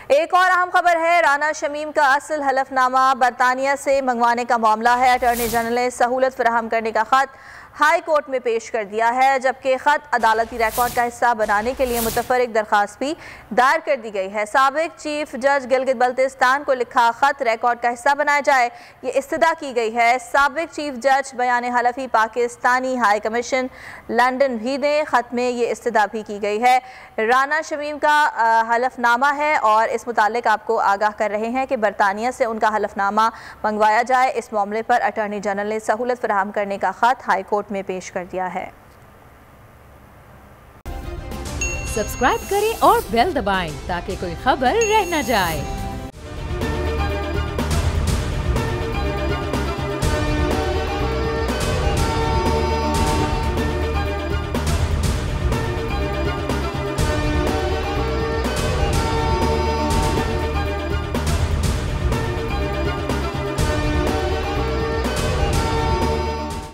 एक और अहम खबर है, राना शमीम का असल हलफनामा बरतानिया से मंगवाने का मामला है। अटॉर्नी जनरल ने सहूलत फराहम करने का खत हाई कोर्ट में पेश कर दिया है, जबकि खत अदालती रिकॉर्ड का हिस्सा बनाने के लिए मुतफरिक दरख्वास्त भी दायर कर दी गई है। साबिक चीफ जज गिलगित बल्तिस्तान को लिखा खत रिकॉर्ड का हिस्सा बनाया जाए, ये इस्तदा की गई है। साबिक चीफ जज बयान हलफी पाकिस्तानी हाई कमीशन लंदन भी ने खत में ये इस्तदा भी की गई है। राना शमीम का हलफनामा है और इस मुतालिक आपको आगाह कर रहे हैं कि बरतानिया से उनका हलफनामा मंगवाया जाए। इस मामले पर अटॉर्नी जनरल ने सहूलत फराहम करने का खत हाई कोर्ट में पेश कर दिया है। सब्सक्राइब करें और बेल दबाएं ताकि कोई खबर रह न जाए।